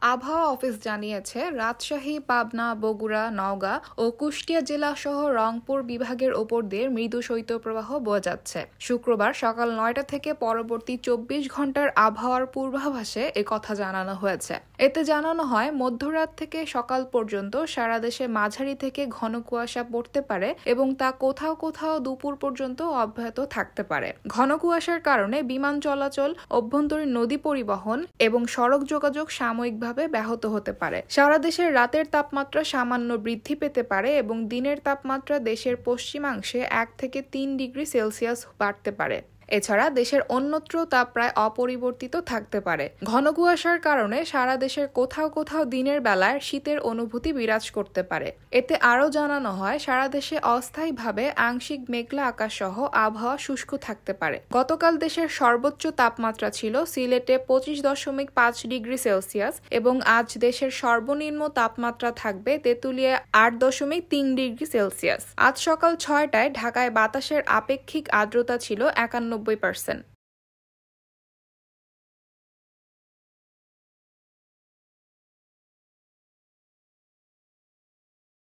আবহাওয়া অফিস জানিয়েছে, রাজশাহী, পাবনা, বগুড়া, নওগাঁ ও কুষ্টিয়া জেলা সহ রংপুর বিভাগের ওপর দিয়ে মৃদু শৈত্যপ্রবাহ বয়ে যাচ্ছে। শুক্রবার সকাল ৯টা থেকে পরবর্তী ২৪ ঘন্টার আবহাওয়ার পূর্বাভাসে কথা জানানো হয়েছে। এতে জানানো হয়, মধ্যরাত থেকে সকাল পর্যন্ত সারা দেশে মাঝারি থেকে ঘন কুয়াশা পড়তে পারে এবং তা কোথাও কোথাও দুপুর পর্যন্ত অব্যাহত থাকতে পারে। ঘন কুয়াশার কারণে বিমান চলাচল, অভ্যন্তরীণ নদী পরিবহন এবং সড়ক যোগাযোগ সাময়িকভাবে ব্যাহত হতে পারে। সারা দেশের রাতের তাপমাত্রা সামান্য বৃদ্ধি পেতে পারে এবং দিনের তাপমাত্রা দেশের পশ্চিমাংশে ১ থেকে ৩ ডিগ্রি সেলসিয়াস বাড়তে পারে। এছাড়া দেশের অন্যত্র তাপ প্রায় অপরিবর্তিত থাকতে পারে। ঘন কুয়াশার কারণে সারা দেশের কোথাও কোথাও দিনের বেলায় শীতের অনুভূতি বিরাজ করতে পারে। এতে আরও জানানো হয়, সারা দেশে অস্থায়ীভাবে আংশিক মেঘলা আকাশ সহ আবহাওয়া শুষ্ক থাকতে পারে। গতকাল দেশের সর্বোচ্চ তাপমাত্রা ছিল সিলেটে ২৫.৫ ডিগ্রি সেলসিয়াস এবং আজ দেশের সর্বনিম্ন তাপমাত্রা থাকবে তেঁতুলিয়ায় ৮.৩ ডিগ্রি সেলসিয়াস। আজ সকাল ৬টায় ঢাকায় বাতাসের আপেক্ষিক আর্দ্রতা ছিল ৯১%।